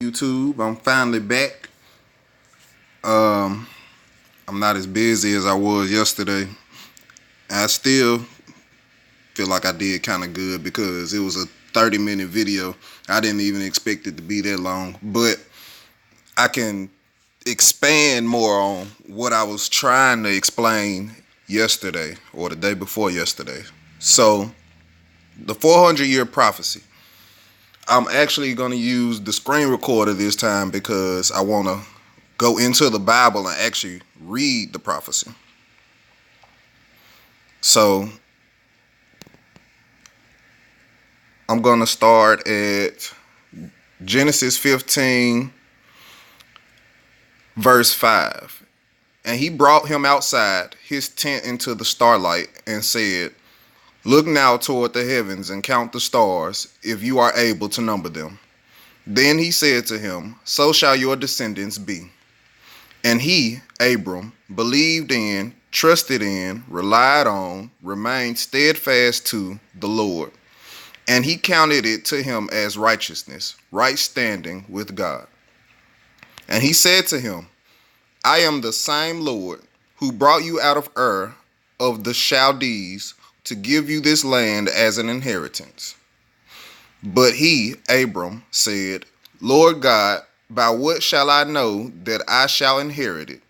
YouTube. I'm finally back. Um, I'm not as busy as I was yesterday. I still feel like I did kind of good because it was a 30-minute video. I didn't even expect it to be that long, but I can expand more on what I was trying to explain yesterday or the day before yesterday. So, the 400-year prophecy. I'm actually going to use the screen recorder this time because I want to go into the Bible and actually read the prophecy. So I'm going to start at Genesis 15, verse 5. And he brought him outside his tent into the starlight and said, "Look now toward the heavens and count the stars, if you are able to number them." Then he said to him, "So shall your descendants be." And he, Abram, believed in, trusted in, relied on, remained steadfast to the Lord. And he counted it to him as righteousness, right standing with God. And he said to him, "I am the same Lord who brought you out of Ur of the Chaldees to give you this land as an inheritance." But he, Abram, said, "Lord God, by what shall I know that I shall inherit it?"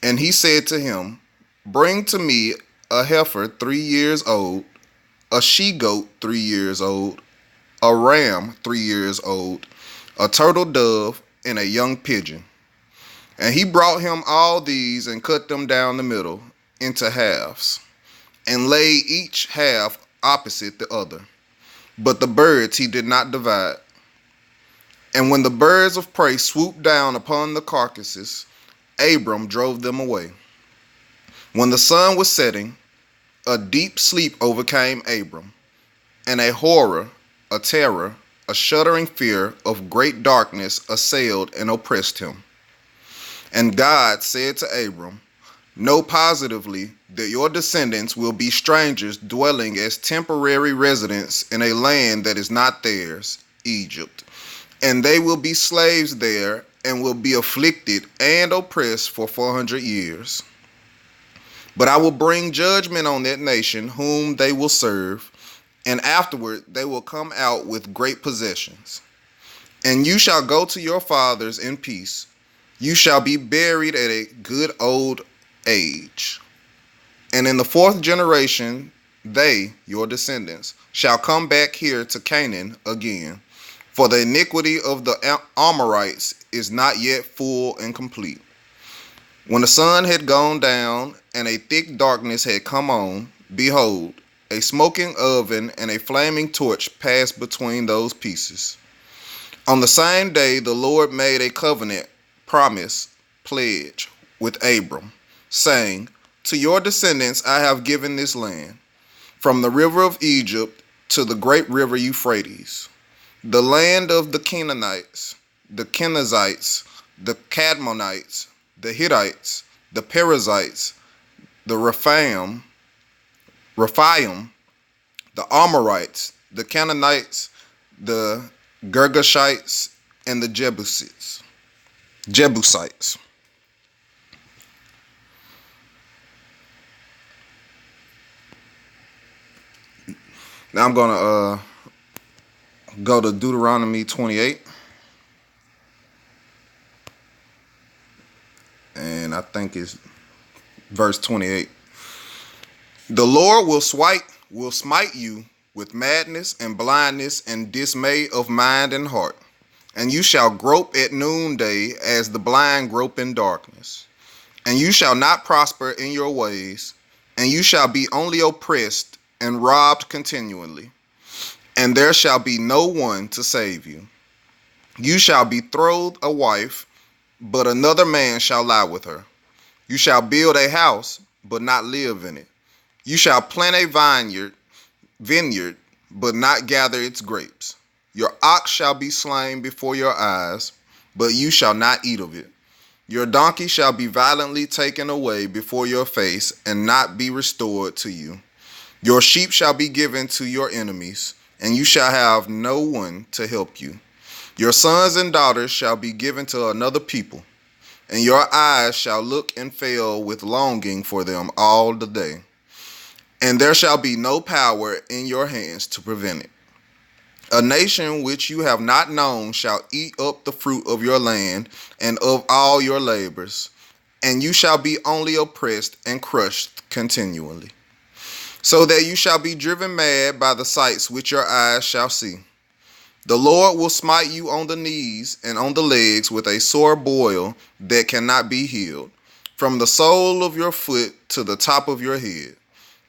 And he said to him, "Bring to me a heifer 3 years old, a she-goat 3 years old, a ram 3 years old, a turtle dove, and a young pigeon." And he brought him all these and cut them down the middle into halves, and laid each half opposite the other. But the birds he did not divide. And when the birds of prey swooped down upon the carcasses, Abram drove them away. When the sun was setting, a deep sleep overcame Abram, and a horror, a terror, a shuddering fear of great darkness assailed and oppressed him. And God said to Abram, "Know positively that your descendants will be strangers dwelling as temporary residents in a land that is not theirs, Egypt. And they will be slaves there and will be afflicted and oppressed for 400 years. But I will bring judgment on that nation whom they will serve, and afterward they will come out with great possessions. And you shall go to your fathers in peace. You shall be buried at a good old age. And in the fourth generation, they, your descendants, shall come back here to Canaan again. For the iniquity of the Amorites is not yet full and complete." When the sun had gone down and a thick darkness had come on, behold, a smoking oven and a flaming torch passed between those pieces. On the same day, the Lord made a covenant, promise, pledge with Abram, saying, "To your descendants I have given this land, from the river of Egypt to the great river Euphrates, the land of the Canaanites, the Kenizzites, the Cadmonites, the Hittites, the Perizzites, the Rephaim, the Amorites, the Canaanites, the Girgashites, and the Jebusites." Now I'm gonna go to Deuteronomy 28, and I think it's verse 28. "The Lord will smite you with madness and blindness and dismay of mind and heart, and you shall grope at noonday as the blind grope in darkness. And you shall not prosper in your ways, and you shall be only oppressed and robbed continually, and there shall be no one to save you. You shall betroth a wife, but another man shall lie with her. You shall build a house, but not live in it. You shall plant a vineyard, but not gather its grapes. Your ox shall be slain before your eyes, but you shall not eat of it. Your donkey shall be violently taken away before your face, and not be restored to you. Your sheep shall be given to your enemies, and you shall have no one to help you. Your sons and daughters shall be given to another people, and your eyes shall look and fail with longing for them all the day. And there shall be no power in your hands to prevent it. A nation which you have not known shall eat up the fruit of your land and of all your labors, and you shall be only oppressed and crushed continually, so that you shall be driven mad by the sights which your eyes shall see. The Lord will smite you on the knees and on the legs with a sore boil that cannot be healed, from the sole of your foot to the top of your head.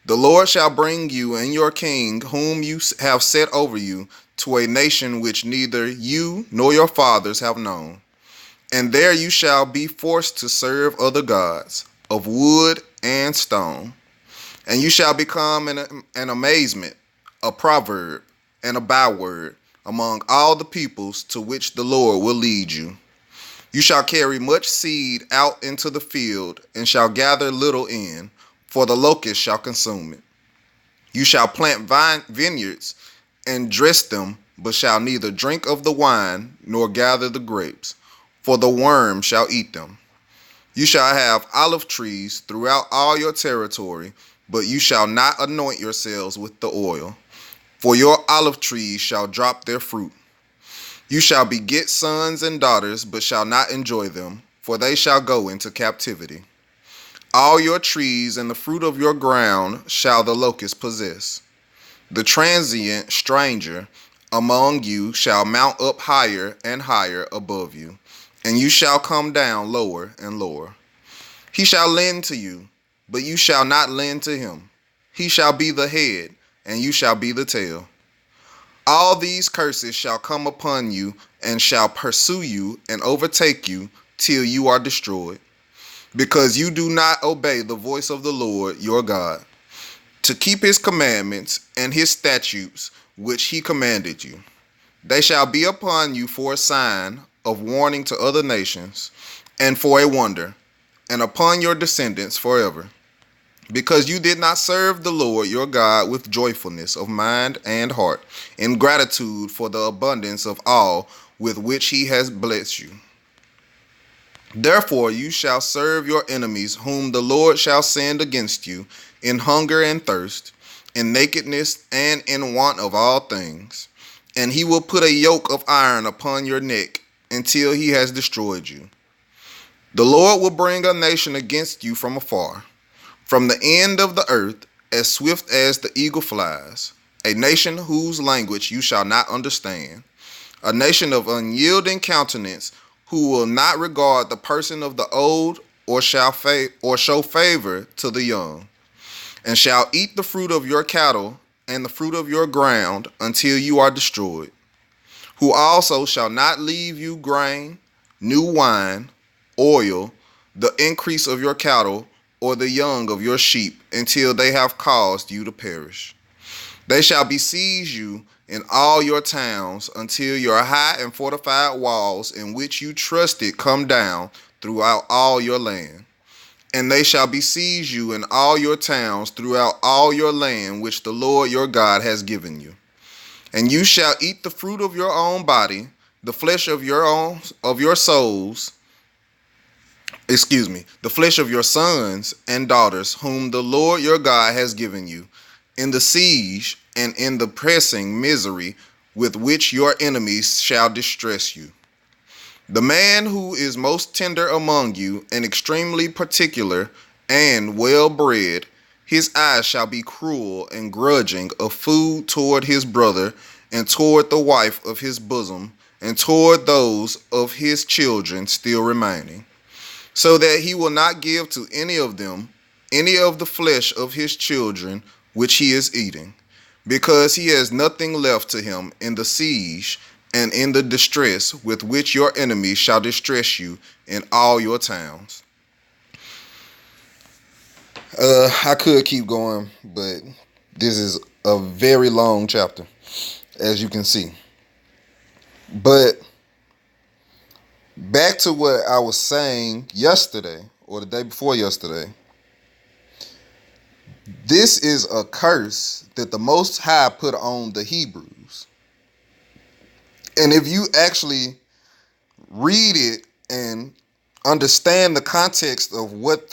The Lord shall bring you and your king, whom you have set over you, to a nation which neither you nor your fathers have known. And there you shall be forced to serve other gods, of wood and stone. And you shall become an amazement, a proverb, and a byword among all the peoples to which the Lord will lead you. You shall carry much seed out into the field, and shall gather little in, for the locust shall consume it. You shall plant vineyards and dress them, but shall neither drink of the wine nor gather the grapes, for the worm shall eat them. You shall have olive trees throughout all your territory, but you shall not anoint yourselves with the oil, for your olive trees shall drop their fruit. You shall beget sons and daughters, but shall not enjoy them, for they shall go into captivity. All your trees and the fruit of your ground shall the locust possess. The transient stranger among you shall mount up higher and higher above you, and you shall come down lower and lower. He shall lend to you, but you shall not lend to him. He shall be the head, and you shall be the tail. All these curses shall come upon you, and shall pursue you and overtake you till you are destroyed, because you do not obey the voice of the Lord your God, to keep his commandments and his statutes which he commanded you. They shall be upon you for a sign of warning to other nations, and for a wonder, and upon your descendants forever, because you did not serve the Lord your God with joyfulness of mind and heart, in gratitude for the abundance of all with which he has blessed you. Therefore you shall serve your enemies, whom the Lord shall send against you, in hunger and thirst, in nakedness and in want of all things. And he will put a yoke of iron upon your neck until he has destroyed you. The Lord will bring a nation against you from afar, from the end of the earth, as swift as the eagle flies, a nation whose language you shall not understand, a nation of unyielding countenance, who will not regard the person of the old, or show favor to the young, and shall eat the fruit of your cattle and the fruit of your ground until you are destroyed, who also shall not leave you grain, new wine, oil, the increase of your cattle, or the young of your sheep, until they have caused you to perish. They shall besiege you in all your towns until your high and fortified walls in which you trusted come down throughout all your land. And they shall besiege you in all your towns throughout all your land which the Lord your God has given you. And you shall eat the fruit of your own body, the flesh of your souls, the flesh of your sons and daughters, whom the Lord your God has given you, in the siege and in the pressing misery with which your enemies shall distress you. The man who is most tender among you, and extremely particular and well bred, his eyes shall be cruel and grudging of food toward his brother, and toward the wife of his bosom, and toward those of his children still remaining, so that he will not give to any of them any of the flesh of his children which he is eating, because he has nothing left to him in the siege and in the distress with which your enemies shall distress you in all your towns. I could keep going, but this is a very long chapter, as you can see. But back to what I was saying yesterday, or the day before yesterday. This is a curse that the Most High put on the Hebrews. And if you actually read it and understand the context of what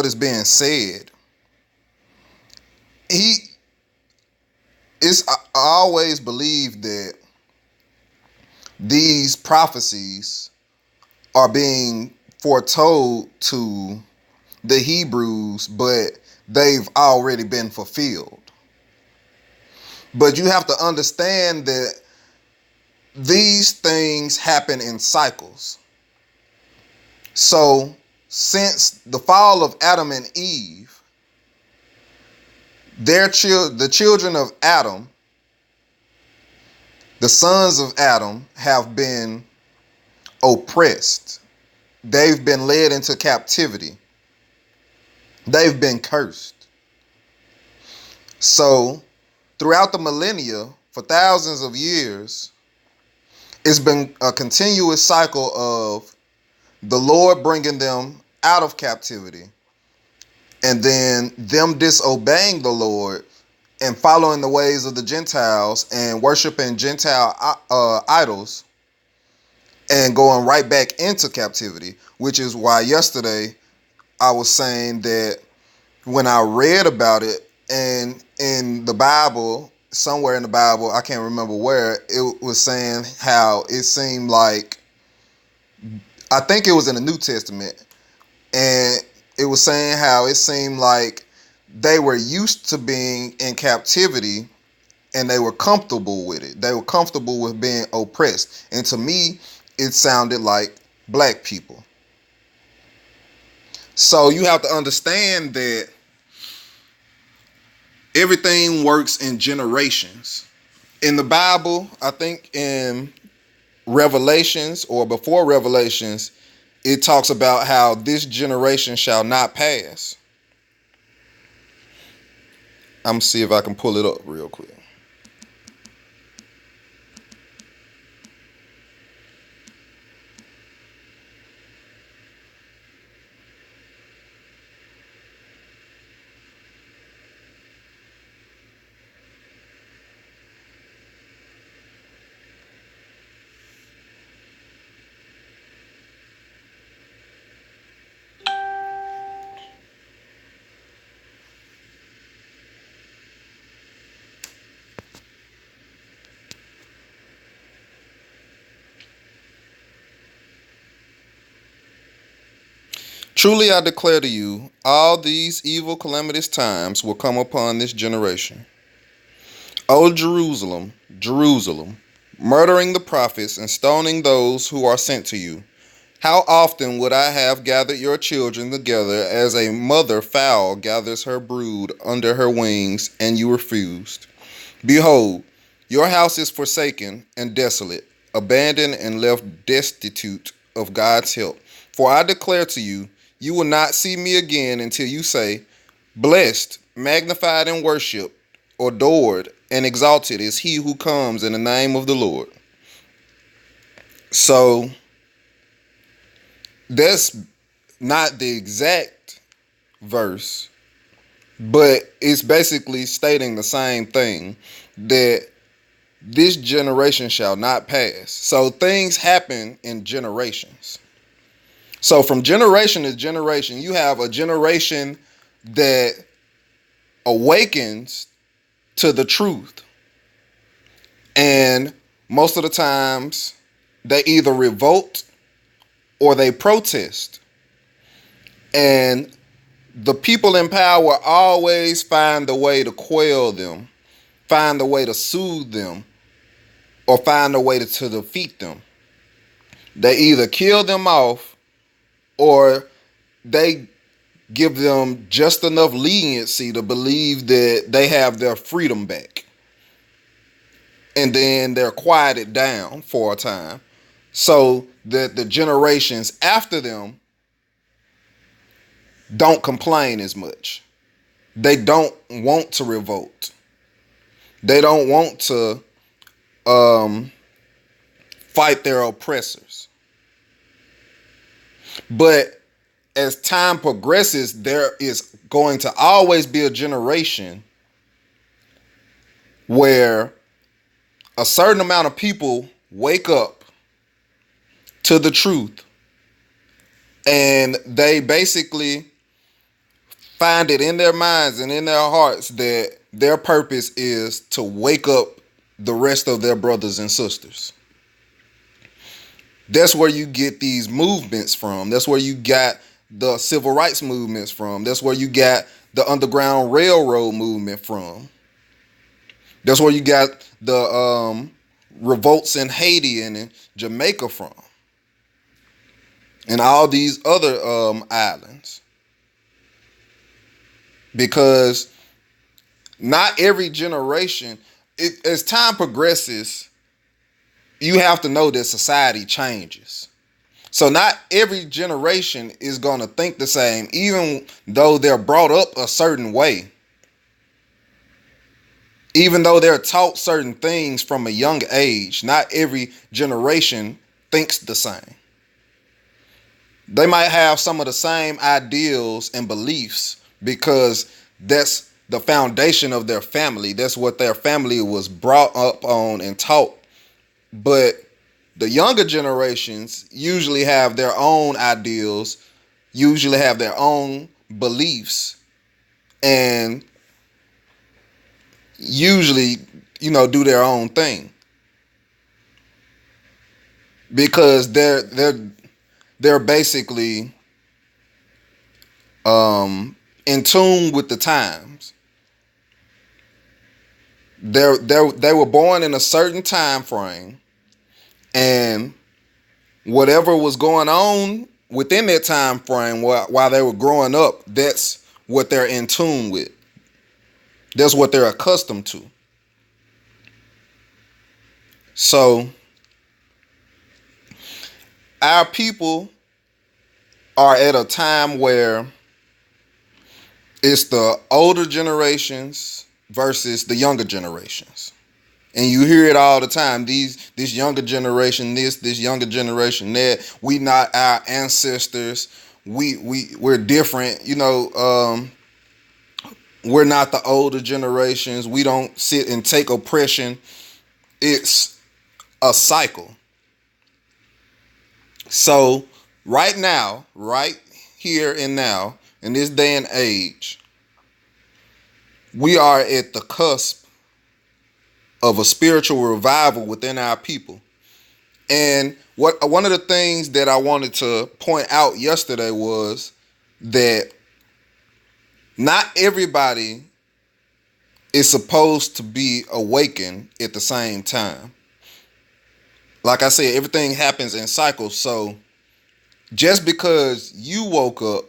is being said, he is I always believe that these prophecies are being foretold to the Hebrews, but they've already been fulfilled. But you have to understand that these things happen in cycles. So, since the fall of Adam and Eve, the children of Adam, the sons of Adam, have been oppressed. They've been led into captivity. They've been cursed. So, throughout the millennia, for thousands of years, it's been a continuous cycle of the Lord bringing them out of captivity and then them disobeying the Lord and following the ways of the Gentiles and worshiping Gentile idols and going right back into captivity, which is why yesterday I was saying that when I read about it and in the Bible, somewhere in the Bible, I can't remember where, it was saying how it seemed like, I think it was in the New Testament, and it was saying how it seemed like they were used to being in captivity and they were comfortable with it. They were comfortable with being oppressed. And to me, it sounded like black people. So you have to understand that everything works in generations. In the Bible, I think in Revelations or before Revelations, it talks about how this generation shall not pass. I'm gonna see if I can pull it up real quick. Truly I declare to you, all these evil calamitous times will come upon this generation. O Jerusalem, Jerusalem, murdering the prophets and stoning those who are sent to you. How often would I have gathered your children together as a mother fowl gathers her brood under her wings, and you refused? Behold, your house is forsaken and desolate, abandoned and left destitute of God's help. For I declare to you, you will not see me again until you say, blessed, magnified, and worshiped, adored, and exalted is he who comes in the name of the Lord. So, that's not the exact verse, but it's basically stating the same thing, that this generation shall not pass. So things happen in generations. So from generation to generation, you have a generation that awakens to the truth. And most of the times they either revolt or they protest. And the people in power always find a way to quell them, find a way to soothe them, or find a way to defeat them. They either kill them off or they give them just enough leniency to believe that they have their freedom back. And then they're quieted down for a time so that the generations after them don't complain as much. They don't want to revolt. They don't want to fight their oppressors. But as time progresses, there is going to always be a generation where a certain amount of people wake up to the truth, and they basically find it in their minds and in their hearts that their purpose is to wake up the rest of their brothers and sisters. That's where you get these movements from. That's where you got the civil rights movements from. That's where you got the Underground Railroad movement from. That's where you got the revolts in Haiti and in Jamaica from. And all these other islands. Because not every generation, as time progresses, you have to know that society changes. So not every generation is going to think the same, even though they're brought up a certain way. Even though they're taught certain things from a young age, not every generation thinks the same. They might have some of the same ideals and beliefs because that's the foundation of their family. That's what their family was brought up on and taught. But the younger generations usually have their own ideals, usually have their own beliefs, and usually, do their own thing. Because they're basically in tune with the times. They were born in a certain time frame, and whatever was going on within that time frame while they were growing up, that's what they're in tune with. That's what they're accustomed to. So our people are at a time where it's the older generations versus the younger generations. And you hear it all the time. This younger generation, this younger generation, that. We not our ancestors. We're different. We're not the older generations. We don't sit and take oppression. It's a cycle. So right now, right here and now, in this day and age, we are at the cusp of a spiritual revival within our people. And one of the things that I wanted to point out yesterday was that not everybody is supposed to be awakened at the same time. Like I said, everything happens in cycles. So just because you woke up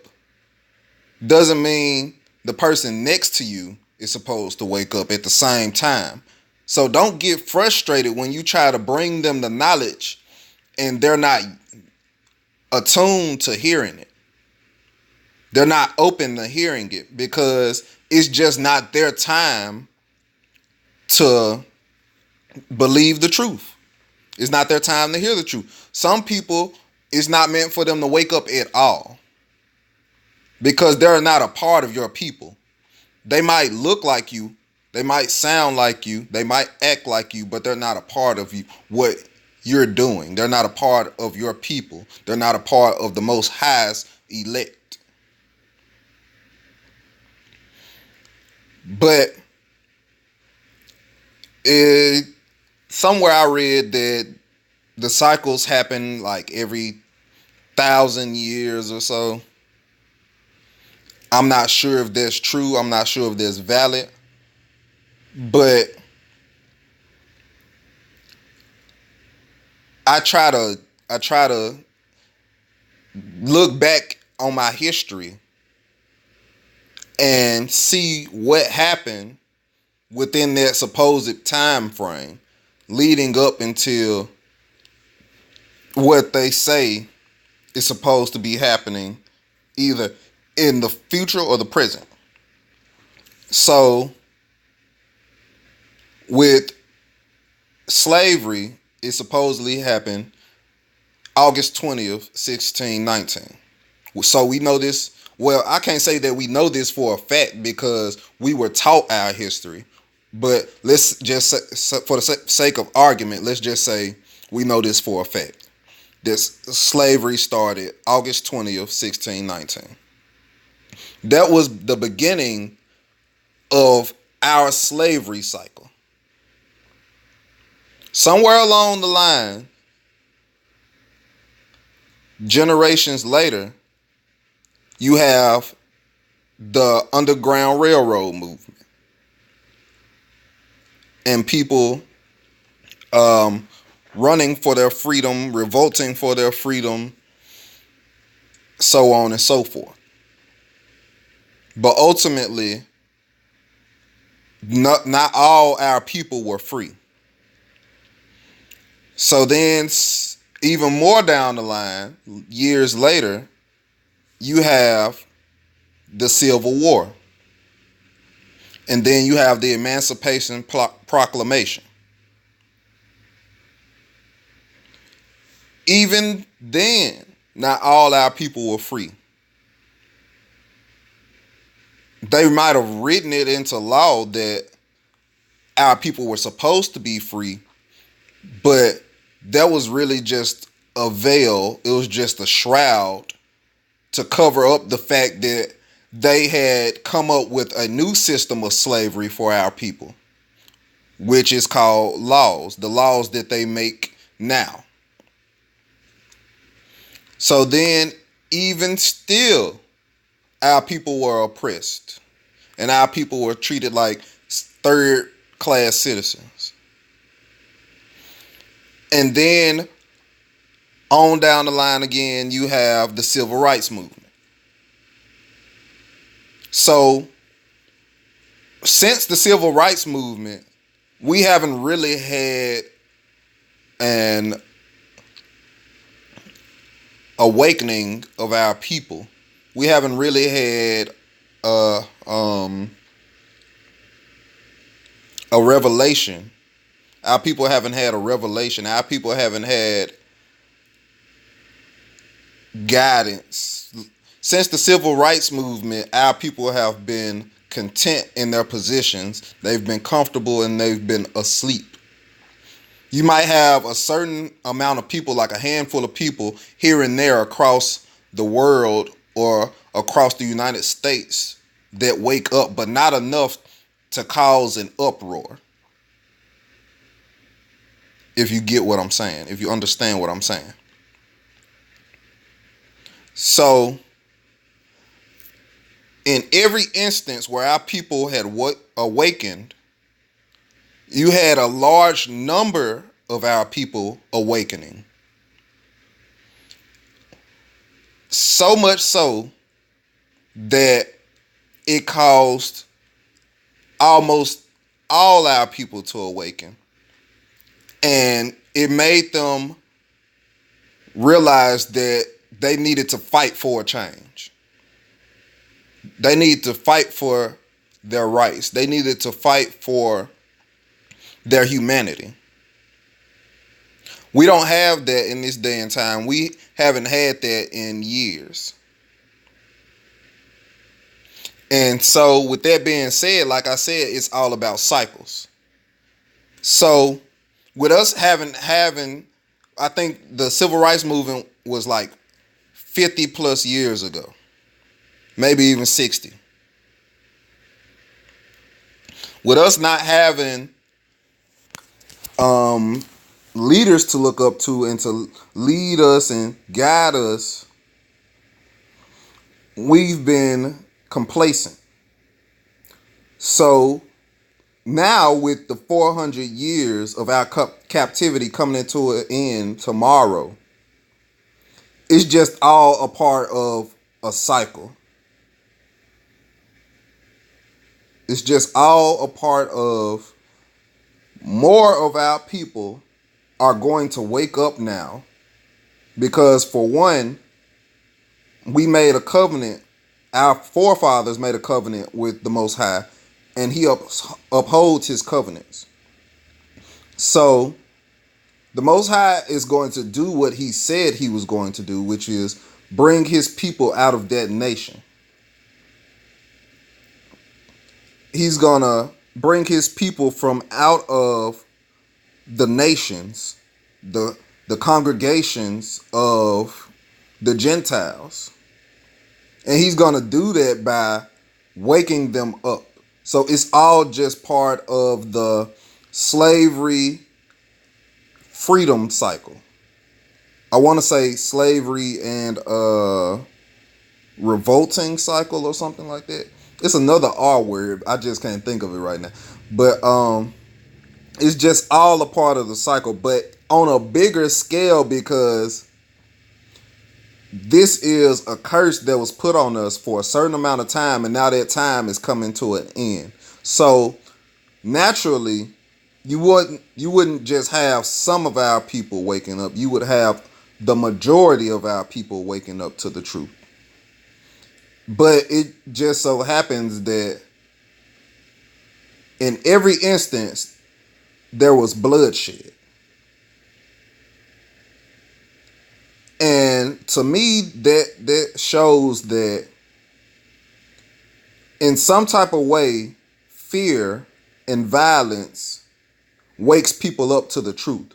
doesn't mean the person next to you is supposed to wake up at the same time. So don't get frustrated when you try to bring them the knowledge and they're not attuned to hearing it. They're not open to hearing it because it's just not their time to believe the truth. It's not their time to hear the truth. Some people, it's not meant for them to wake up at all because they're not a part of your people. They might look like you. They might sound like you. They might act like you, but they're not a part of you. What you're doing. They're not a part of your people. They're not a part of the Most High's elect. But somewhere I read that the cycles happen like every 1,000 years or so. I'm not sure if that's true. I'm not sure if that's valid. But I try to look back on my history and see what happened within that supposed time frame leading up until what they say is supposed to be happening either in the future or the present. So with slavery, it supposedly happened August 20th, 1619. So we know this. Well, I can't say that we know this for a fact because we were taught our history. But let's just say, for the sake of argument, let's just say We know this for a fact. This slavery started August 20th, 1619. That was the beginning of our slavery cycle. Somewhere along the line, generations later, you have the Underground Railroad movement and people running for their freedom, revolting for their freedom, so on and so forth. But ultimately, not all our people were free. So then, even more down the line, years later, you have the Civil War. And then you have the Emancipation Proclamation. Even then, not all our people were free. They might have written it into law that our people were supposed to be free, but that was really just a veil. It was just a shroud to cover up the fact that they had come up with a new system of slavery for our people, which is called laws, the laws that they make now. So then, even still, our people were oppressed, and our people were treated like third-class citizens. And then, on down the line again, you have the Civil Rights Movement. So, since the Civil Rights Movement, we haven't really had an awakening of our people. We haven't really had a revelation. Our people haven't had a revelation. Our people haven't had guidance. Since the Civil Rights Movement, our people have been content in their positions. They've been comfortable and they've been asleep. You might have a certain amount of people, like a handful of people here and there across the world or across the United States that wake up, but not enough to cause an uproar. If you get what I'm saying, if you understand what I'm saying. So, in every instance where our people had awakened, you had a large number of our people awakening. So much so that it caused almost all our people to awaken. And it made them realize that they needed to fight for a change. They needed to fight for their rights. They needed to fight for their humanity. We don't have that in this day and time. We haven't had that in years. And so with that being said, like I said, it's all about cycles. So with us having, I think the civil rights movement was like 50 plus years ago, maybe even 60. With us not having leaders to look up to and to lead us and guide us, we've been complacent. So now with the 400 years of our captivity coming into an end tomorrow, it's just all a part of a cycle. It's just all a part of more of our people are going to wake up now, because for one, we made a covenant. Our forefathers made a covenant with the Most High, and He upholds His covenants. So the Most High is going to do what He said He was going to do, which is bring His people out of that nation. He's going to bring His people from out of the nations, the the congregations of the Gentiles. And he's going to do that by waking them up. So it's all just part of the slavery freedom cycle. I want to say slavery and revolting cycle or something like that. It's another R word. I just can't think of it right now. But it's just all a part of the cycle, but on a bigger scale, because this is a curse that was put on us for a certain amount of time, and now that time is coming to an end. So naturally, you wouldn't just have some of our people waking up. You would have the majority of our people waking up to the truth. But it just so happens that in every instance, there was bloodshed. And to me, that shows that in some type of way, fear and violence wakes people up to the truth.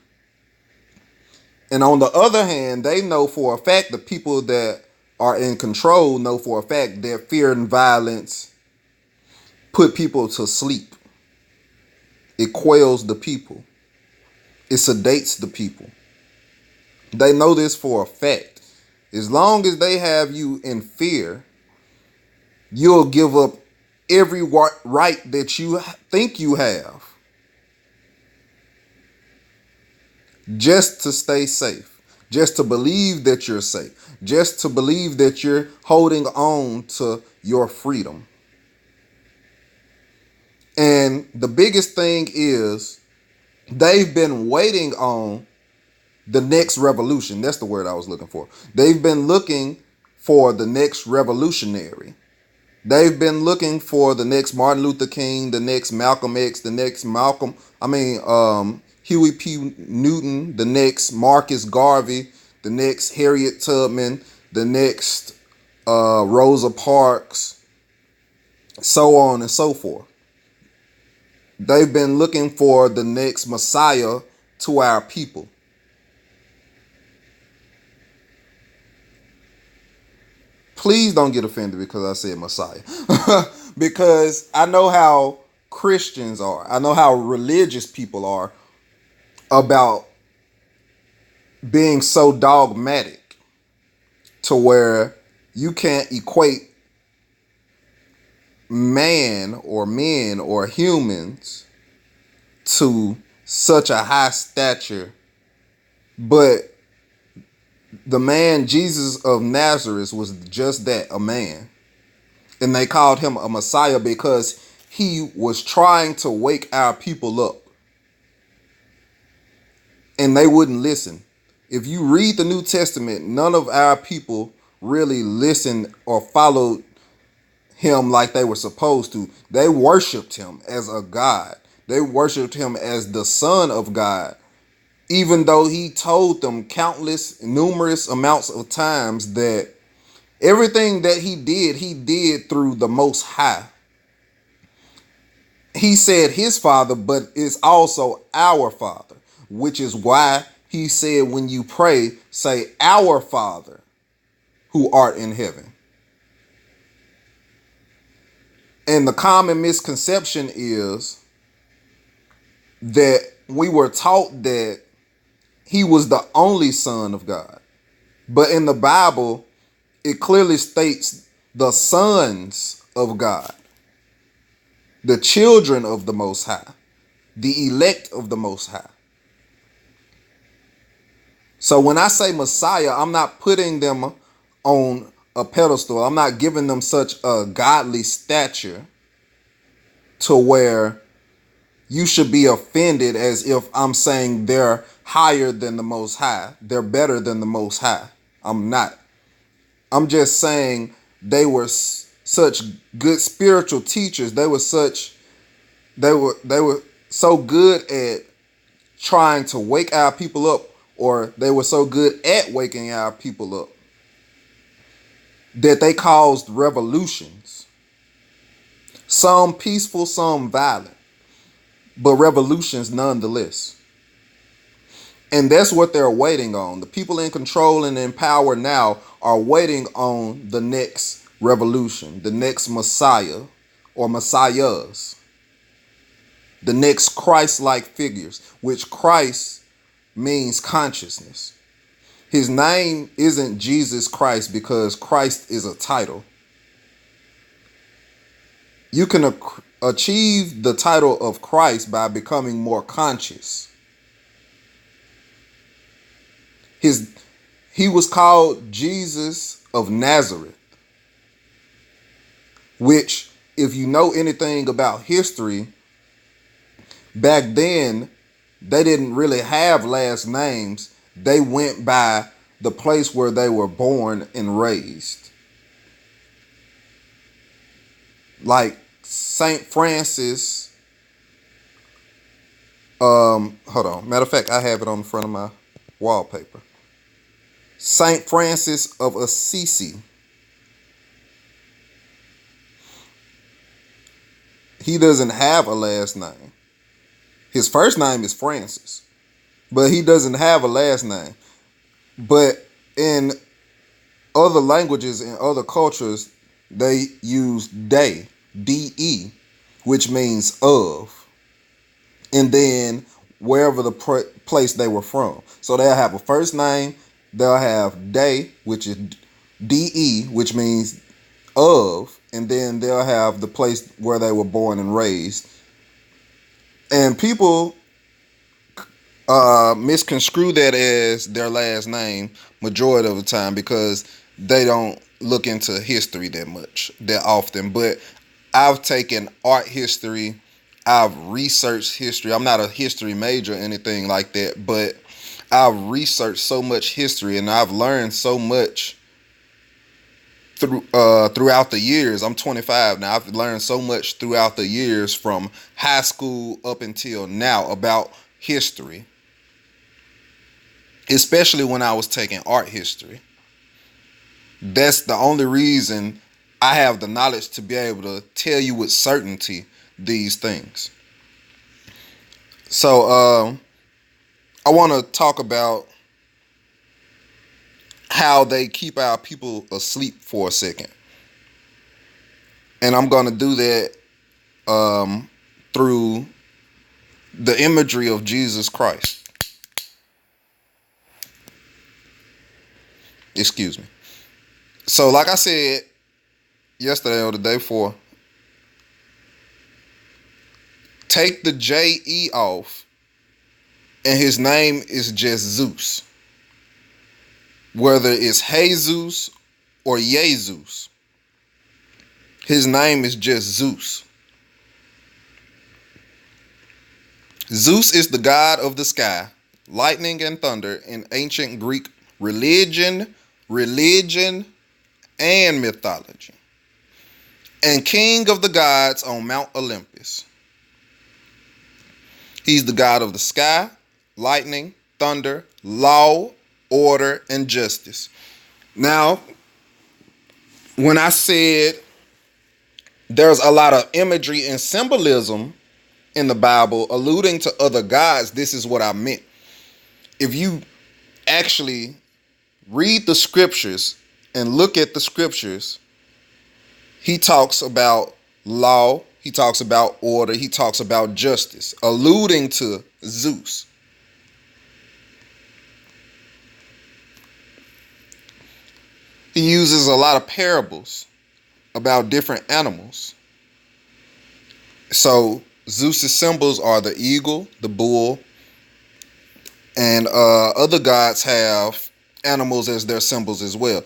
And on the other hand, they know for a fact, the people that are in control know for a fact that fear and violence put people to sleep. It quells the people. It sedates the people. They know this for a fact. As long as they have you in fear, you'll give up every right that you think you have just to stay safe, just to believe that you're safe, just to believe that you're holding on to your freedom. And the biggest thing is they've been waiting on the next revolution. That's the word I was looking for. They've been looking for the next revolutionary. They've been looking for the next Martin Luther King, the next Malcolm X, the next Huey P. Newton, the next Marcus Garvey, the next Harriet Tubman, the next Rosa Parks, so on and so forth. They've been looking for the next Messiah to our people. Please don't get offended because I said Messiah. Because I know how Christians are. I know how religious people are about being so dogmatic to where you can't equate man or men or humans to such a high stature. But the man Jesus of Nazareth was just that, a man. And they called him a Messiah because he was trying to wake our people up. And they wouldn't listen. If you read the New Testament, none of our people really listened or followed him like they were supposed to. They worshiped him as a God. They worshiped him as the Son of God. Even though he told them numerous amounts of times that everything that he did through the Most High. He said his Father, but it's also our Father, which is why he said when you pray, say, our Father who art in heaven. And the common misconception is that we were taught that he was the only Son of God. But in the Bible, it clearly states the sons of God, the children of the Most High, the elect of the Most High. So when I say Messiah, I'm not putting them on a pedestal. I'm not giving them such a godly stature to where you should be offended as if I'm saying they're higher than the Most High. They're better than the Most High. I'm not. I'm just saying they were such good spiritual teachers. They were so good at trying to wake our people up, or they were so good at waking our people up that they caused revolutions. Some peaceful, some violent, but revolutions nonetheless. And that's what they're waiting on. The people in control and in power now are waiting on the next revolution, the next Messiah or Messiahs, the next Christ-like figures, which Christ means consciousness. His name isn't Jesus Christ because Christ is a title. You can achieve the title of Christ by becoming more conscious. He was called Jesus of Nazareth, which, if you know anything about history, back then they didn't really have last names. They went by the place where they were born and raised. Like Saint Francis. Hold on. Matter of fact, I have it on the front of my wallpaper. Saint Francis of Assisi. He doesn't have a last name. His first name is Francis, but he doesn't have a last name. But in other languages and other cultures, they use de, de, which means of, and then wherever the place they were from. So they'll have a first name, they'll have de, which is de, which means of, and then they'll have the place where they were born and raised. And people misconstrue that as their last name majority of the time because they don't look into history that often. But I've taken art history, I've researched history. I'm not a history major or anything like that, but I've researched so much history and I've learned so much throughout the years. I'm 25 now. I've learned so much throughout the years from high school up until now about history, especially when I was taking art history. That's the only reason I have the knowledge to be able to tell you with certainty these things. So I want to talk about how they keep our people asleep for a second. And I'm going to do that through the imagery of Jesus Christ. Excuse me. So like I said yesterday or the day before, take the J-E off and his name is just Zeus. Whether it's Jesus or Jesus, his name is just Zeus. Zeus is the god of the sky, lightning and thunder in ancient Greek religion, and mythology, and king of the gods on Mount Olympus. He's the god of the sky, lightning, thunder, law, order, and justice. Now, when I said there's a lot of imagery and symbolism in the Bible alluding to other gods, this is what I meant. If you actually read the scriptures and look at the scriptures, he talks about law, he talks about order, he talks about justice, alluding to Zeus. He uses a lot of parables about different animals. So Zeus's symbols are the eagle, the bull, and other gods have animals as their symbols as well,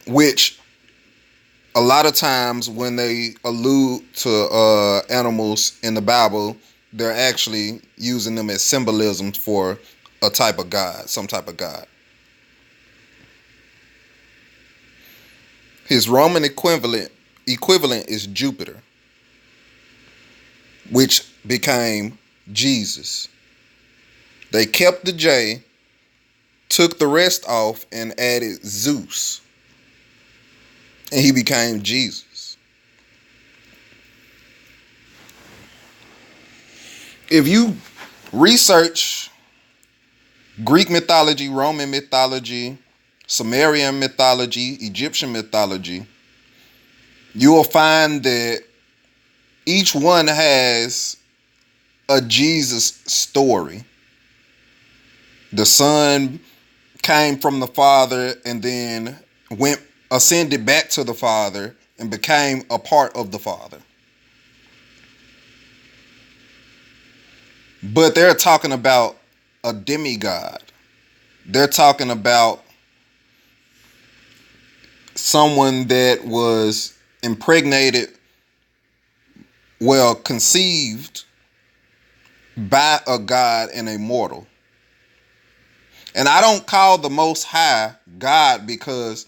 which a lot of times when they allude to animals in the Bible, they're actually using them as symbolism for a type of god, some type of god. His Roman equivalent is Jupiter, which became Jesus. They kept the J, took the rest off, and added Zeus, and he became Jesus. If you research Greek mythology, Roman mythology, Sumerian mythology, Egyptian mythology, you will find that each one has a Jesus story. The Son came from the Father and then went ascended back to the Father and became a part of the Father. But they're talking about a demigod. They're talking about someone that was impregnated, well, conceived by a god and a mortal. And I don't call the Most High God because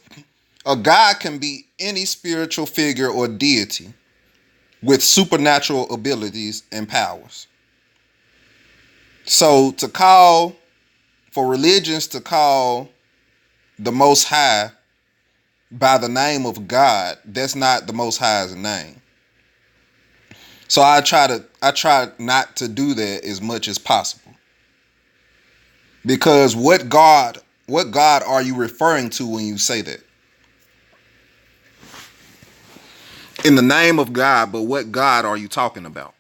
a god can be any spiritual figure or deity with supernatural abilities and powers. So for religions to call the Most High by the name of God, that's not the Most High's name. So I try not to do that as much as possible. Because what God are you referring to when you say that? In the name of God, but what God are you talking about?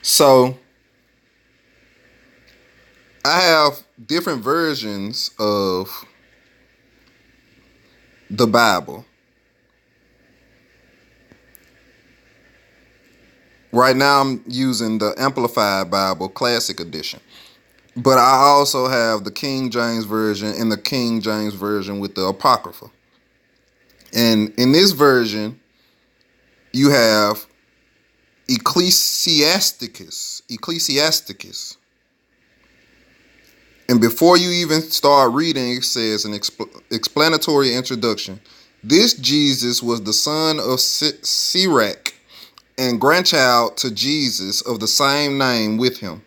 So I have different versions of the Bible. Right now I'm using the Amplified Bible Classic Edition. But I also have the King James Version and the King James Version with the Apocrypha. And in this version, you have Ecclesiasticus. And before you even start reading, it says an explanatory introduction. This Jesus was the son of Sirach and grandchild to Jesus of the same name with him.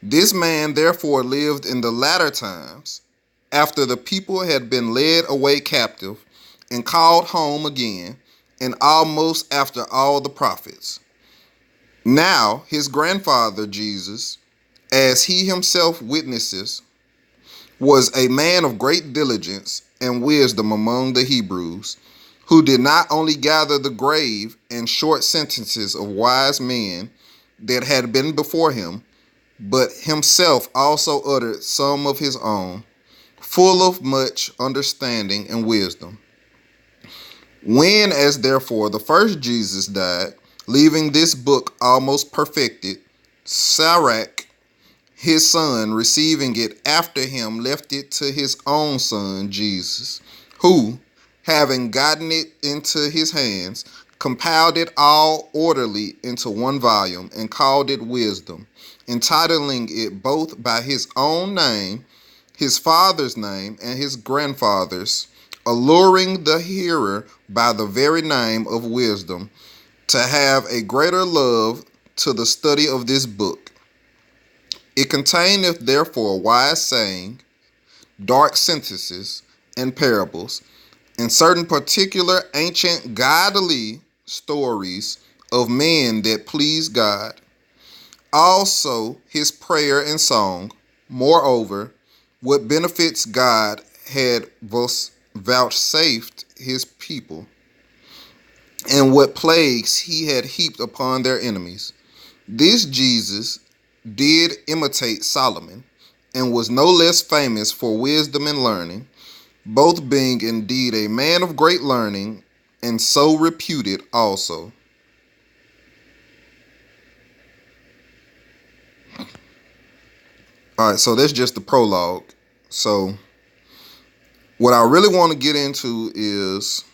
This man therefore lived in the latter times, after the people had been led away captive and called home again, and almost after all the prophets. Now his grandfather Jesus, as he himself witnesses, was a man of great diligence and wisdom among the Hebrews, who did not only gather the grave and short sentences of wise men that had been before him, but himself also uttered some of his own, full of much understanding and wisdom. When, as therefore, the first Jesus died, leaving this book almost perfected, Sirach, his son, receiving it after him, left it to his own son, Jesus, who, having gotten it into his hands, compiled it all orderly into one volume and called it Wisdom, entitling it both by his own name, his father's name, and his grandfather's, alluring the hearer by the very name of wisdom to have a greater love to the study of this book. It containeth therefore wise saying, dark sentences, and parables, and certain particular ancient godly stories of men that please God. Also his prayer and song. Moreover, what benefits God had vouchsafed his people, and what plagues he had heaped upon their enemies. This Jesus did imitate Solomon, and was no less famous for wisdom and learning, both being indeed a man of great learning, and so reputed also. All right, so that's just the prologue. So what I really want to get into is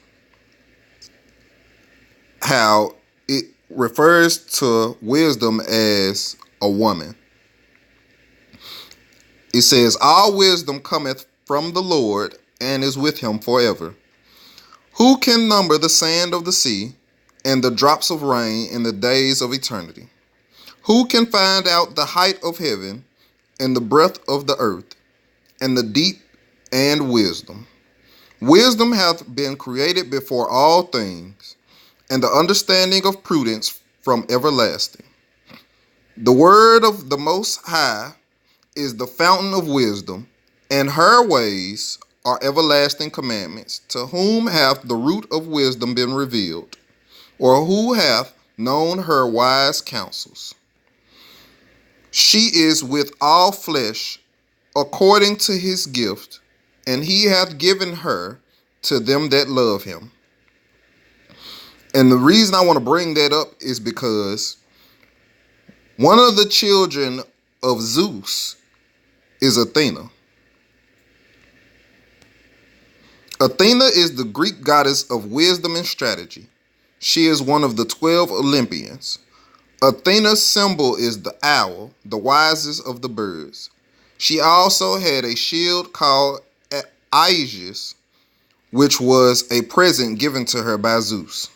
how it refers to wisdom as a woman. It says, all wisdom cometh from the Lord and is with him forever. Who can number the sand of the sea and the drops of rain in the days of eternity? Who can find out the height of heaven and the breadth of the earth and the deep and wisdom? Wisdom hath been created before all things, and the understanding of prudence from everlasting. The word of the Most High is the fountain of wisdom, and her ways are everlasting commandments. To whom hath the root of wisdom been revealed, or who hath known her wise counsels? She is with all flesh according to his gift, and he hath given her to them that love him. And the reason I want to bring that up is because one of the children of Zeus is Athena. Athena is the Greek goddess of wisdom and strategy. She is one of the 12 Olympians. Athena's symbol is the owl, the wisest of the birds. She also had a shield called Aegis, which was a present given to her by Zeus.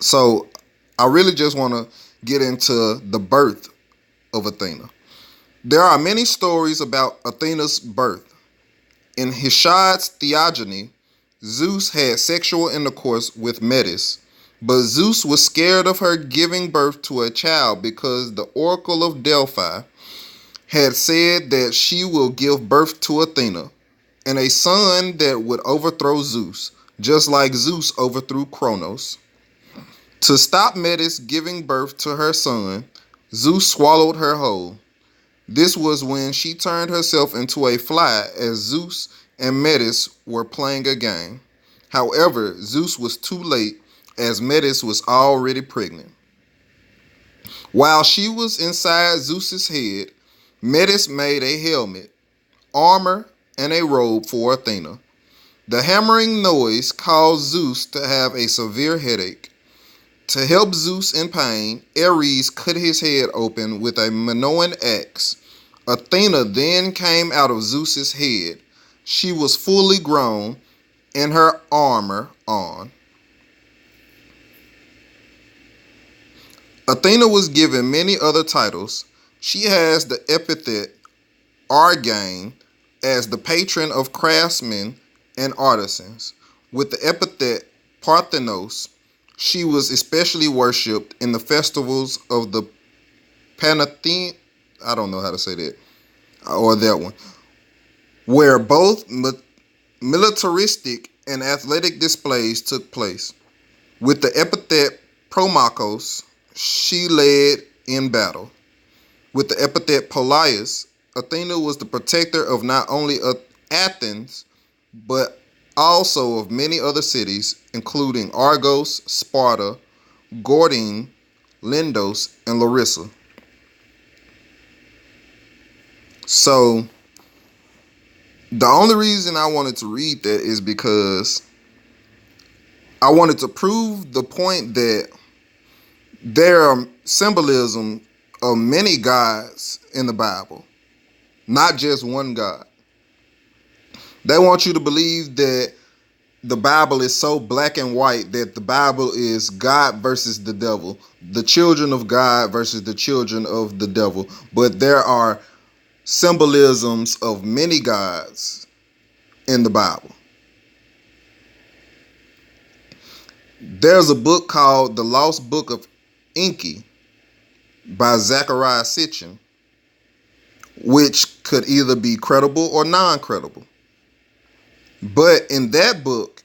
So I really just want to get into the birth of Athena. There are many stories about Athena's birth. In Hesiod's Theogony, Zeus had sexual intercourse with Metis, but Zeus was scared of her giving birth to a child because the oracle of Delphi had said that she will give birth to Athena and a son that would overthrow Zeus, just like Zeus overthrew Kronos. To stop Metis giving birth to her son, Zeus swallowed her whole. This was when she turned herself into a fly as Zeus and Metis were playing a game. However, Zeus was too late as Metis was already pregnant. While she was inside Zeus's head, Metis made a helmet, armor, and a robe for Athena. The hammering noise caused Zeus to have a severe headache. To help Zeus in pain, Ares cut his head open with a Minoan axe. Athena then came out of Zeus's head. She was fully grown and her armor on. Athena was given many other titles. She has the epithet Argane as the patron of craftsmen and artisans. With the epithet Parthenos, she was especially worshipped in the festivals of the Pantheon. I don't know how to say that, or that one, where both militaristic and athletic displays took place. With the epithet Promachos, she led in battle. With the epithet Polias, Athena was the protector of not only Athens, but also of many other cities, including Argos, Sparta, Gordine, Lindos, and Larissa. So, the only reason I wanted to read that is because I wanted to prove the point that there are symbolism of many gods in the Bible, not just one God. They want you to believe that the Bible is so black and white that the Bible is God versus the devil, the children of God versus the children of the devil. But there are symbolisms of many gods in the Bible. There's a book called The Lost Book of Enki by Zachariah Sitchin, which could either be credible or non-credible. But in that book,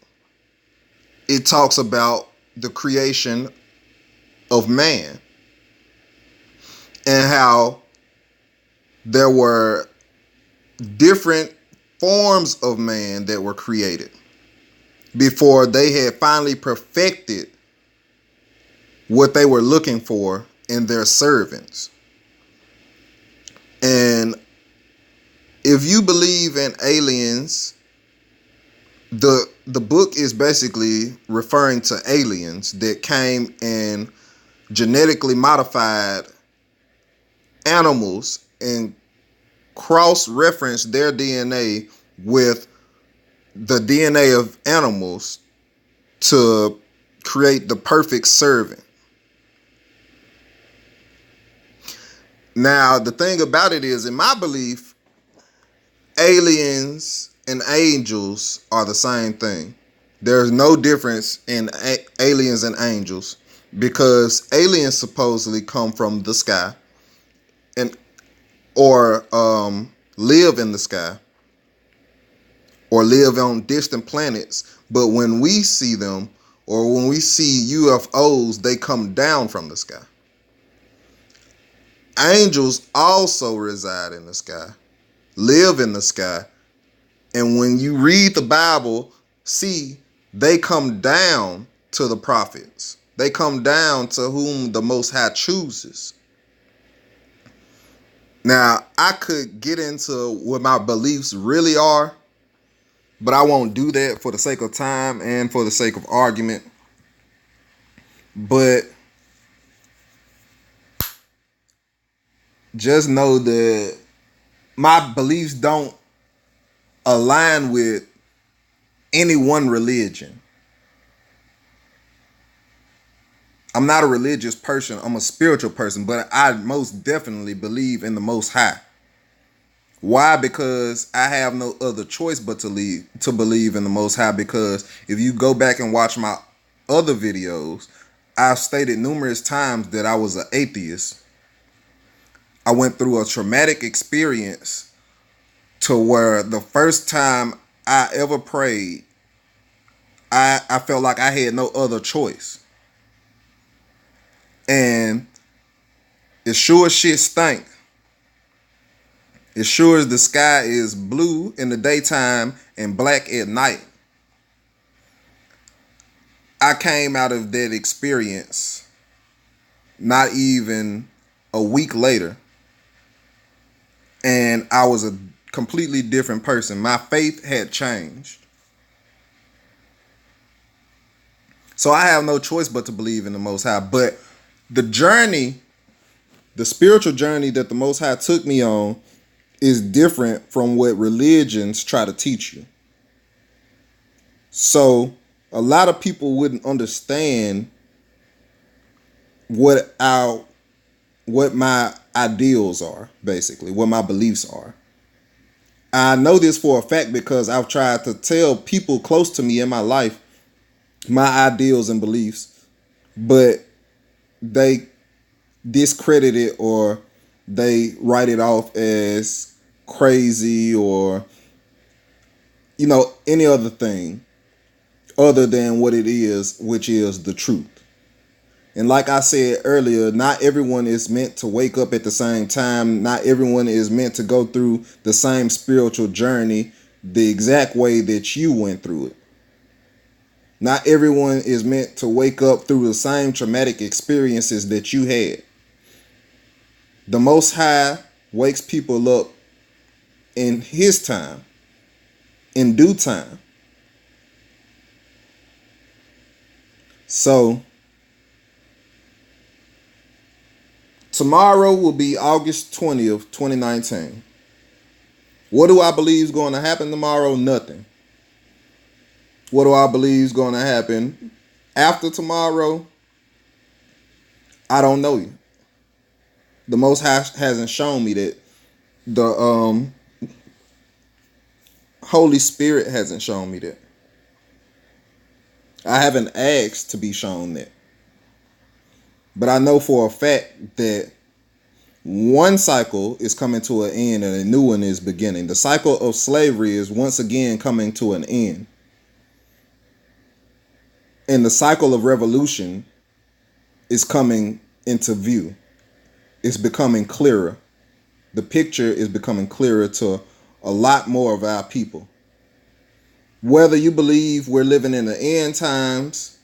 it talks about the creation of man and how there were different forms of man that were created before they had finally perfected what they were looking for in their servants. And if you believe in aliens, the book is basically referring to aliens that came and genetically modified animals and cross-referenced their DNA with the DNA of animals to create the perfect servant. Now, the thing about it is, in my belief, aliens and angels are the same thing. There's no difference in aliens and angels. because aliens supposedly come from the sky and or live in the sky or live on distant planets. But when we see them or when we see UFOs, they come down from the sky. Angels also reside in the sky, live in the sky. And when you read the Bible, see, they come down to the prophets. They come down to whom the Most High chooses. Now, I could get into what my beliefs really are, but I won't do that for the sake of time and for the sake of argument. But just know that my beliefs don't align with any one religion. I'm not a religious person. I'm a spiritual person, but I most definitely believe in the Most High. Why? Because I have no other choice but to believe in the Most High. Because if you go back and watch my other videos, I've stated numerous times that I was an atheist. I went through a traumatic experience to where the first time I ever prayed, I felt like I had no other choice. And as sure as shit stank, as sure as the sky is blue in the daytime and black at night, I came out of that experience not even a week later, and I was a completely different person. My faith had changed. So I have no choice but to believe in the Most High. But the journey, the spiritual journey that the Most High took me on is different from what religions try to teach you. So a lot of people wouldn't understand what my ideals are, basically, what my beliefs are. I know this for a fact because I've tried to tell people close to me in my life my ideals and beliefs, but they discredit it or they write it off as crazy or, any other thing other than what it is, which is the truth. And like I said earlier, not everyone is meant to wake up at the same time. Not everyone is meant to go through the same spiritual journey the exact way that you went through it. Not everyone is meant to wake up through the same traumatic experiences that you had. The Most High wakes people up in His time, in due time. So, tomorrow will be August 20th, 2019. What do I believe is going to happen tomorrow? Nothing. What do I believe is going to happen after tomorrow? I don't know you. The Most High hasn't shown me that. The Holy Spirit hasn't shown me that. I haven't asked to be shown that. But I know for a fact that one cycle is coming to an end and a new one is beginning. The cycle of slavery is once again coming to an end. And the cycle of revolution is coming into view. It's becoming clearer. The picture is becoming clearer to a lot more of our people. Whether you believe we're living in the end times,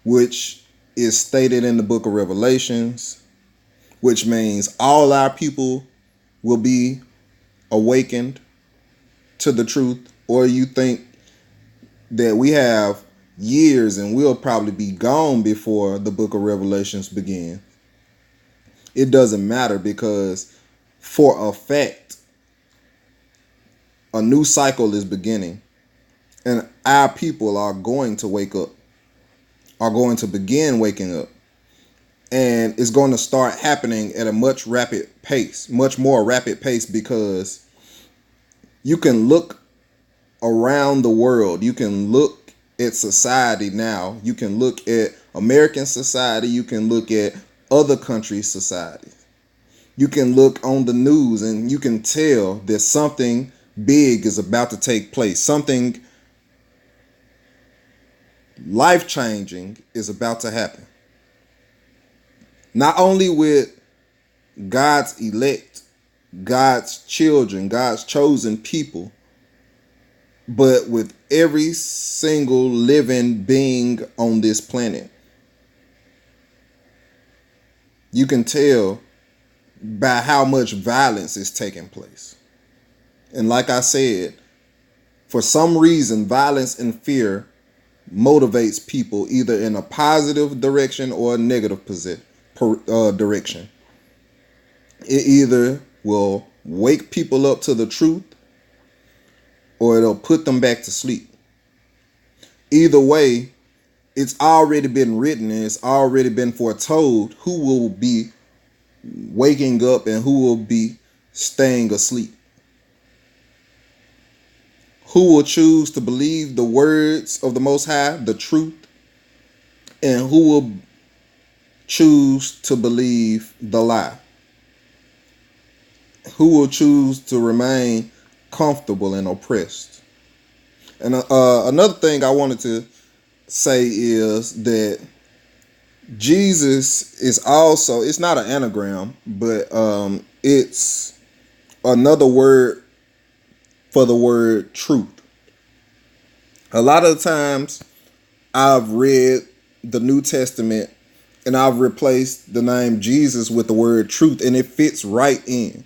which is stated in the book of Revelations, which means all our people will be awakened to the truth, or you think that we have years and we'll probably be gone before the book of Revelations begins. It doesn't matter, because for a fact, a new cycle is beginning, and our people are going to wake up, are going to begin waking up. And it's going to start happening at a much more rapid pace, because you can look around the world. You can look at society now. You can look at American society. You can look at other countries' society. You can look on the news and you can tell that something big is about to take place. Something life-changing is about to happen. Not only with God's elect, God's children, God's chosen people, but with every single living being on this planet. You can tell by how much violence is taking place. And like I said, for some reason, violence and fear motivates people either in a positive direction or a negative direction. It either will wake people up to the truth or it'll put them back to sleep. Either way, it's already been written and it's already been foretold who will be waking up and who will be staying asleep. Who will choose to believe the words of the Most High, the truth, and who will choose to believe the lie? Who will choose to remain comfortable and oppressed? And another thing I wanted to say is that Jesus is also, it's not an anagram, but it's another word for the word truth. A lot of the times I've read the New Testament and I've replaced the name Jesus with the word truth, and it fits right in.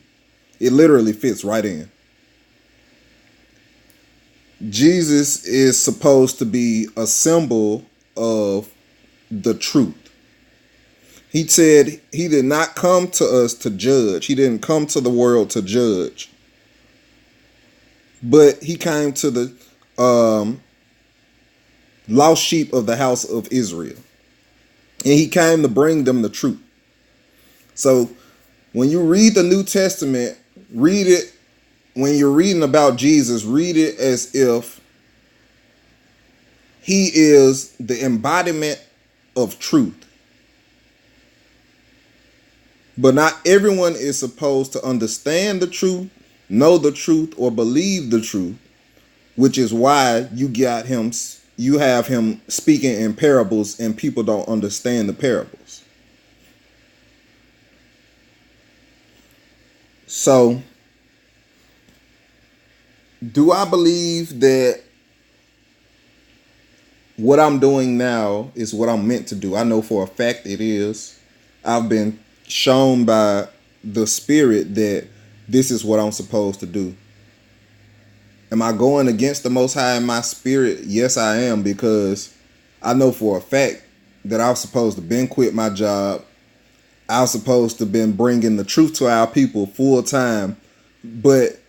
It literally fits right in. Jesus is supposed to be a symbol of the truth. He said he did not come to us to judge. He didn't come to the world to judge. But he came to the lost sheep of the house of Israel. And he came to bring them the truth. So when you read the New Testament, read it, when you're reading about Jesus, read it as if he is the embodiment of truth. But not everyone is supposed to understand the truth, know the truth, or believe the truth, which is why you have him speaking in parables and people don't understand the parables. So, do I believe that what I'm doing now is what I'm meant to do? I know for a fact it is. I've been shown by the Spirit that this is what I'm supposed to do. Am I going against the Most High in my spirit? Yes, I am, because I know for a fact that I was supposed to been quit my job. I was supposed to been bringing the truth to our people full time. But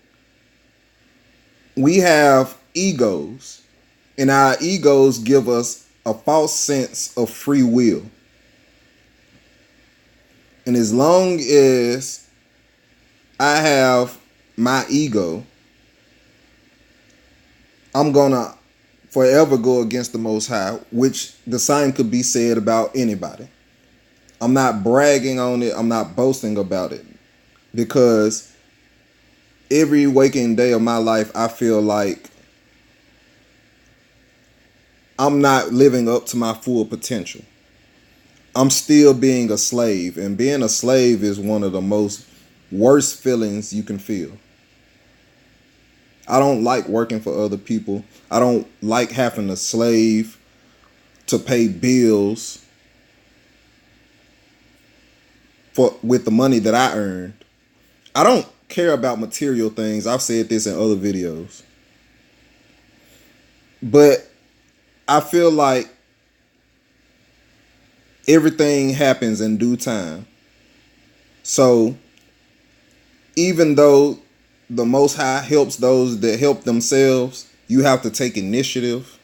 we have egos, and our egos give us a false sense of free will. And as long as I have my ego, I'm gonna forever go against the Most High, which the same could be said about anybody. I'm not bragging on it. I'm not boasting about it, because every waking day of my life, I feel like I'm not living up to my full potential. I'm still being a slave, and being a slave is one of the most worst feelings you can feel. I don't like working for other people. I don't like having to slave to pay bills with the money that I earned. I don't care about material things. I've said this in other videos. But I feel like everything happens in due time. So even though the Most High helps those that help themselves, you have to take initiative.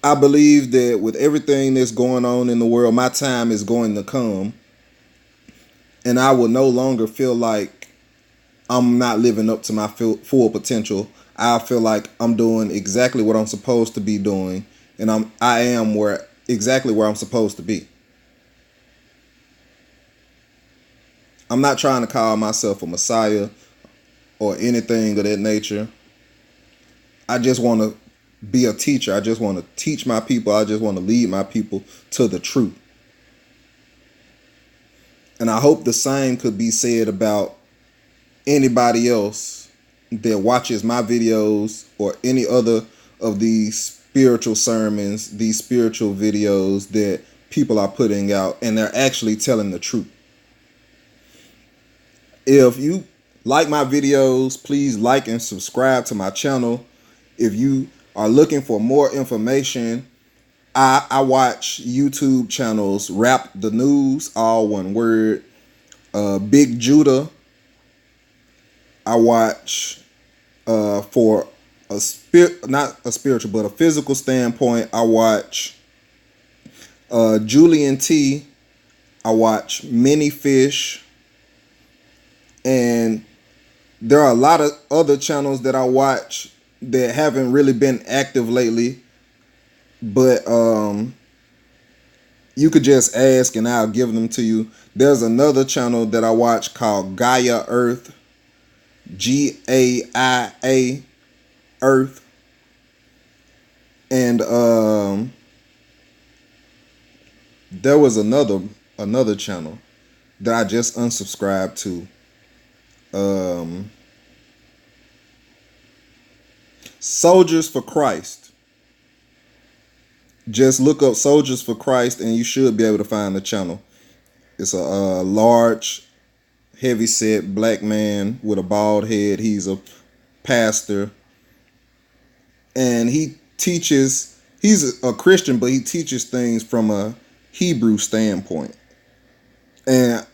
I believe that with everything that's going on in the world, my time is going to come, and I will no longer feel like I'm not living up to my full potential. I feel like I'm doing exactly what I'm supposed to be doing, and I am where exactly where I'm supposed to be. I'm not trying to call myself a messiah or anything of that nature. I just want to be a teacher. I just want to teach my people. I just want to lead my people to the truth. And I hope the same could be said about anybody else that watches my videos or any other of these spiritual sermons, these spiritual videos that people are putting out, and they're actually telling the truth. If you like my videos, please like and subscribe to my channel. If you are looking for more information, I watch YouTube channels, Rap the News, all one word. Big Judah, I watch for a not a spiritual, but a physical standpoint. I watch Julian T. I watch Many Fish, and there are a lot of other channels that I watch that haven't really been active lately. But you could just ask and I'll give them to you. There's another channel that I watch called Gaia Earth, GAIA Earth, and there was another channel that I just unsubscribed to. Soldiers for Christ. Just look up Soldiers for Christ and you should be able to find the channel. It's a large, heavy-set black man with a bald head. He's a pastor. And he teaches, he's a Christian, but he teaches things from a Hebrew standpoint. And,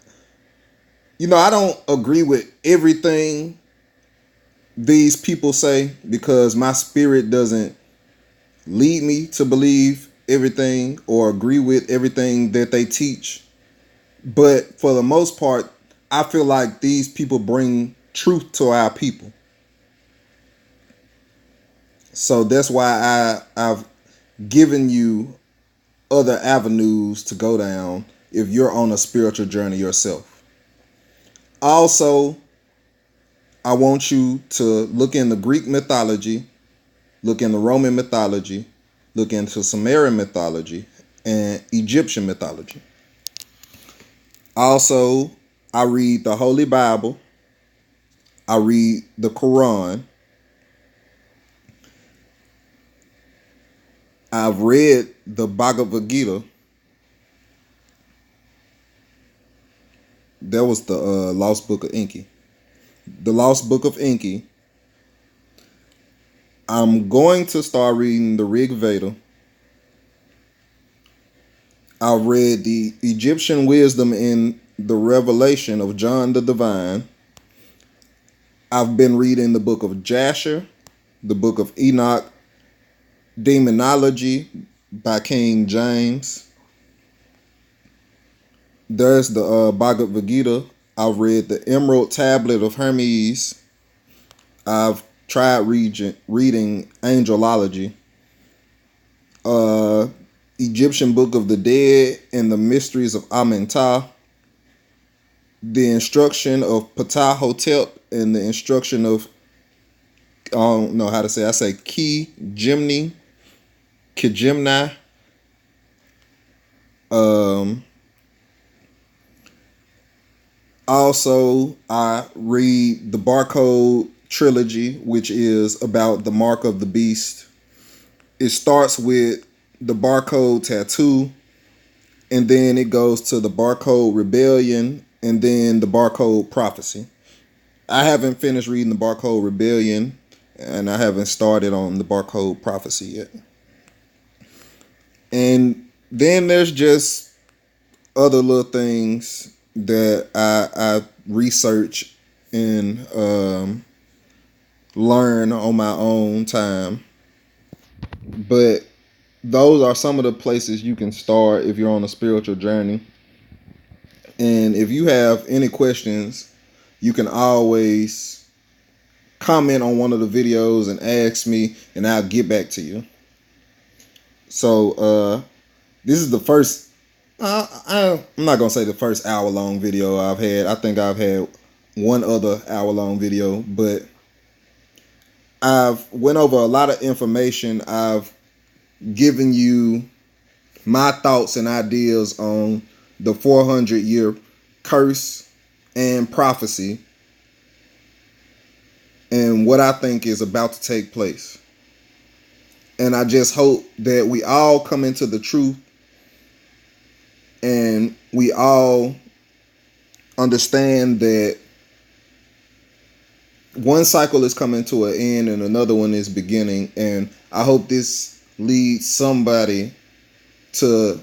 I don't agree with everything these people say because my spirit doesn't lead me to believe everything or agree with everything that they teach. But for the most part, I feel like these people bring truth to our people. So that's why I've given you other avenues to go down if you're on a spiritual journey yourself. Also, I want you to look in the Greek mythology, look in the Roman mythology, look into Sumerian mythology, and Egyptian mythology. Also, I read the Holy Bible. I read the Quran. I've read the Bhagavad Gita. That was the Lost Book of Enki. The Lost Book of Enki. I'm going to start reading the Rig Veda. I've read the Egyptian wisdom in the Revelation of John the Divine. I've been reading the book of Jasher, the book of Enoch, Demonology by King James. There's the Bhagavad Gita. I've read the Emerald Tablet of Hermes. I've tried reading Angelology. Egyptian Book of the Dead and the Mysteries of Amenhotep. The instruction of Ptah-hotep and the instruction of, I don't know how to say, I say Kijimni. Also, I read the Barcode trilogy, which is about the mark of the beast. It starts with the Barcode tattoo, and then it goes to the Barcode rebellion, and then the Barcode prophecy. I haven't finished reading the Barcode rebellion, and I haven't started on the Barcode prophecy yet. And then there's just other little things that I research and learn on my own time. But those are some of the places you can start if you're on a spiritual journey. And if you have any questions, you can always comment on one of the videos and ask me, and I'll get back to you. So This is the first. I'm not gonna say the first hour-long video I've had. I think I've had one other hour-long video, but I've went over a lot of information. I've given you my thoughts and ideas on the 400-year curse and prophecy and what I think is about to take place. And I just hope that we all come into the truth and we all understand that one cycle is coming to an end and another one is beginning. And I hope this leads somebody to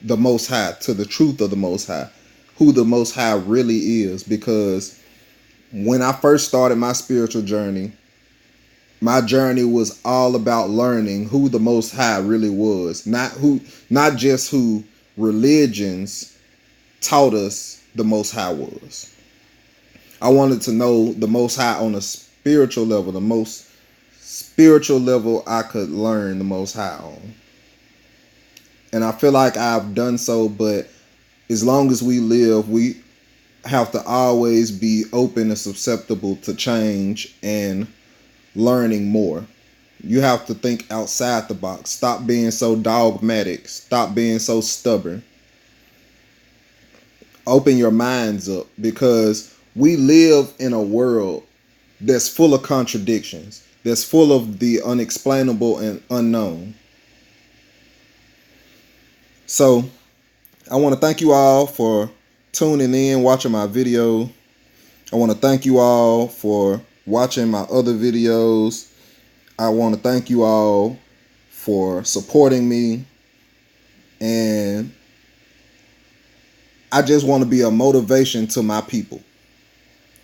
the Most High, to the truth of the Most High, who the Most High really is. Because when I first started my spiritual journey, my journey was all about learning who the Most High really was, not just who religions taught us the Most High was. I wanted to know the Most High on a spiritual level, the most spiritual level I could learn the Most High on. And I feel like I've done so, but as long as we live, we have to always be open and susceptible to change and learning more. You have to think outside the box. Stop being so dogmatic. Stop being so stubborn. Open your minds up, because we live in a world that's full of contradictions, that's full of the unexplainable and unknown. So I want to thank you all for tuning in, watching my video. I want to thank you all for watching my other videos. I want to thank you all for supporting me. And I just want to be a motivation to my people.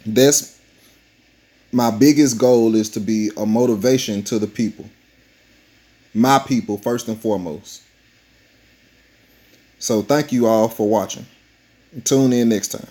That's my biggest goal, is to be a motivation to the people. My people, first and foremost. So thank you all for watching. Tune in next time.